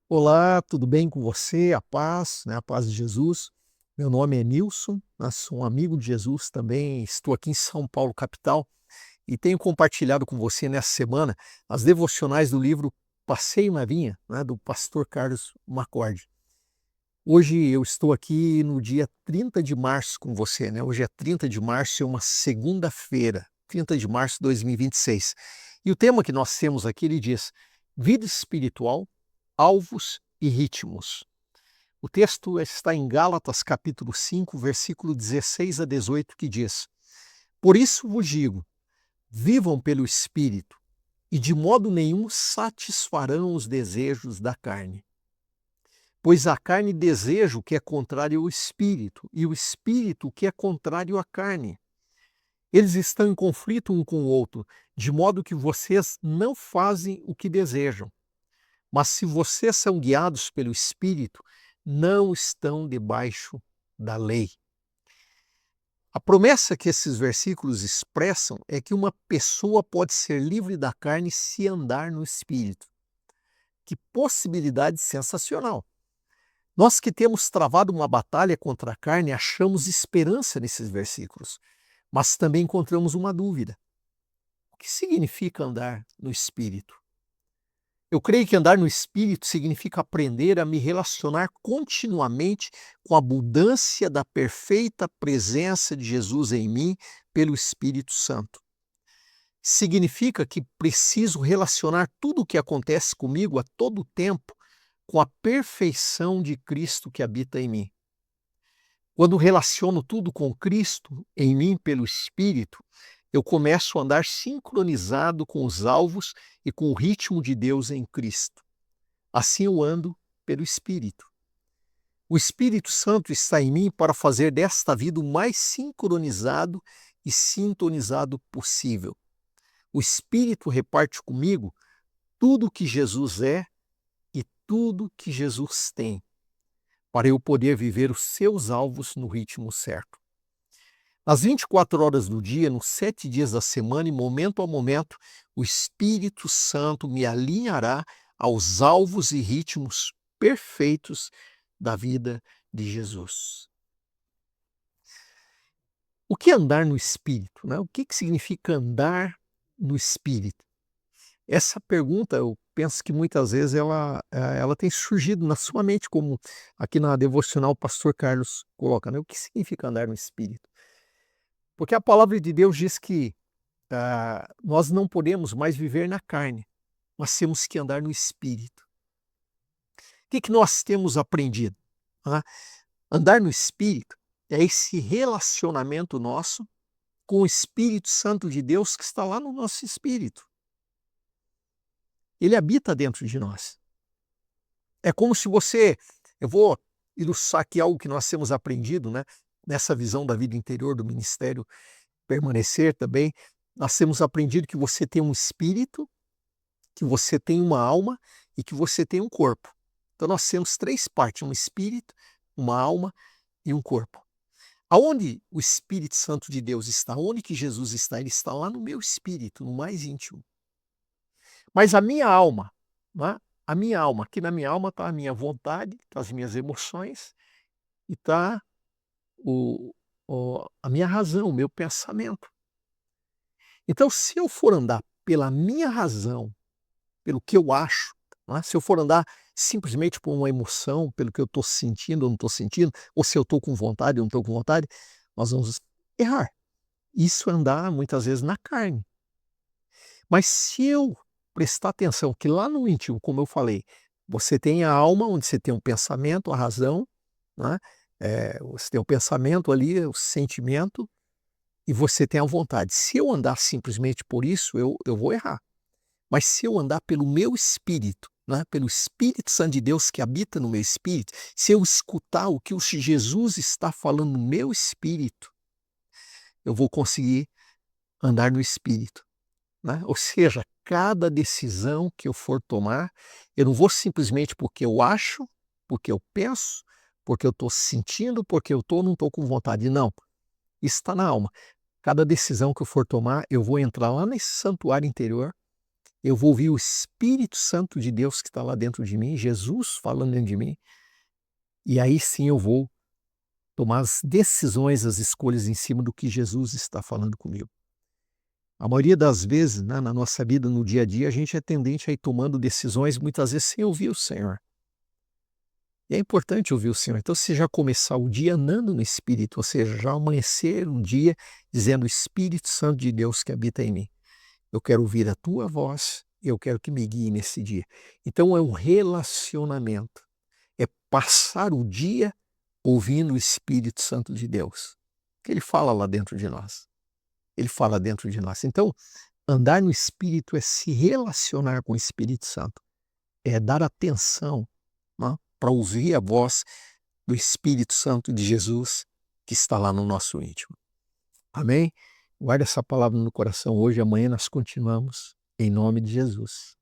Olá, tudo bem com você? A paz, né? A paz de Jesus. Meu nome é Nilson, né, sou um amigo de Jesus também. Estou aqui em São Paulo, capital, e tenho compartilhado com você nessa semana as devocionais do livro Passeio na Vinha, né, do pastor Carlos Macorde. Hoje eu estou aqui no dia 30 de março com você, né? Hoje é 30 de março, é uma segunda-feira, 30 de março de 2026. E o tema que nós temos aqui, ele diz: vida espiritual, alvos e ritmos. O texto está em Gálatas capítulo 5, versículo 16 a 18, que diz: por isso vos digo, vivam pelo Espírito, e de modo nenhum satisfarão os desejos da carne. Pois a carne deseja o que é contrário ao Espírito, e o Espírito o que é contrário à carne. Eles estão em conflito um com o outro, de modo que vocês não fazem o que desejam. Mas se vocês são guiados pelo Espírito, não estão debaixo da lei. A promessa que esses versículos expressam é que uma pessoa pode ser livre da carne se andar no Espírito. Que possibilidade sensacional! Nós que temos travado uma batalha contra a carne achamos esperança nesses versículos, mas também encontramos uma dúvida. O que significa andar no Espírito? Eu creio que andar no Espírito significa aprender a me relacionar continuamente com a abundância da perfeita presença de Jesus em mim pelo Espírito Santo. Significa que preciso relacionar tudo o que acontece comigo a todo tempo com a perfeição de Cristo que habita em mim. Quando relaciono tudo com Cristo em mim pelo Espírito, eu começo a andar sincronizado com os alvos e com o ritmo de Deus em Cristo. Assim eu ando pelo Espírito. O Espírito Santo está em mim para fazer desta vida o mais sincronizado e sintonizado possível. O Espírito reparte comigo tudo o que Jesus é e tudo o que Jesus tem, para eu poder viver os seus alvos no ritmo certo. Nas 24 horas do dia, nos 7 dias da semana e momento a momento, o Espírito Santo me alinhará aos alvos e ritmos perfeitos da vida de Jesus. O que é andar no Espírito, né? O que significa andar no Espírito? Essa pergunta, eu penso que muitas vezes ela tem surgido na sua mente, como aqui na devocional o pastor Carlos coloca, né? O que significa andar no Espírito? Porque a palavra de Deus diz que nós não podemos mais viver na carne, mas temos que andar no Espírito. O que nós temos aprendido? Ah, andar no Espírito é esse relacionamento nosso com o Espírito Santo de Deus que está lá no nosso espírito. Ele habita dentro de nós. É como se eu vou ilustrar aqui algo que nós temos aprendido, né? Nessa visão da vida interior do ministério permanecer também, nós temos aprendido que você tem um espírito, que você tem uma alma e que você tem um corpo. Então nós temos 3 partes, um espírito, uma alma e um corpo. Aonde o Espírito Santo de Deus está? Onde que Jesus está? Ele está lá no meu espírito, no mais íntimo. Mas a minha alma, né? A minha alma, aqui na minha alma está a minha vontade, está as minhas emoções e está a minha razão, o meu pensamento. Então, se eu for andar pela minha razão, pelo que eu acho, né? Se eu for andar simplesmente por uma emoção, pelo que eu estou sentindo ou não estou sentindo, ou se eu estou com vontade ou não estou com vontade, nós vamos errar. Isso é andar muitas vezes na carne. Mas se eu prestar atenção que lá no íntimo, como eu falei, você tem a alma, onde você tem um pensamento, a razão, né? Você tem o pensamento ali, o sentimento, e você tem a vontade. Se eu andar simplesmente por isso, eu vou errar. Mas se eu andar pelo meu espírito, né, pelo Espírito Santo de Deus que habita no meu espírito, se eu escutar o que o Jesus está falando no meu espírito, eu vou conseguir andar no espírito, né? Ou seja, cada decisão que eu for tomar, eu não vou simplesmente porque eu acho, porque eu penso, porque eu estou sentindo, porque eu não estou com vontade. Não, isso está na alma. Cada decisão que eu for tomar, eu vou entrar lá nesse santuário interior eu vou ouvir o Espírito Santo de Deus que está lá dentro de mim, Jesus falando dentro de mim, e aí sim eu vou tomar as decisões, as escolhas em cima do que Jesus está falando comigo. A maioria das vezes, né, na nossa vida, no dia a dia, a gente é tendente a ir tomando decisões, muitas vezes sem ouvir o Senhor. E é importante ouvir o Senhor. Então, se já começar o dia andando no Espírito, ou seja, já amanhecer um dia dizendo: Espírito Santo de Deus que habita em mim, eu quero ouvir a tua voz, eu quero que me guie nesse dia. Então, é um relacionamento, é passar o dia ouvindo o Espírito Santo de Deus, que ele fala lá dentro de nós. Ele fala dentro de nós. Então, andar no Espírito é se relacionar com o Espírito Santo, é dar atenção, né, para ouvir a voz do Espírito Santo de Jesus que está lá no nosso íntimo. Amém? Guarde essa palavra no coração hoje, amanhã nós continuamos, em nome de Jesus.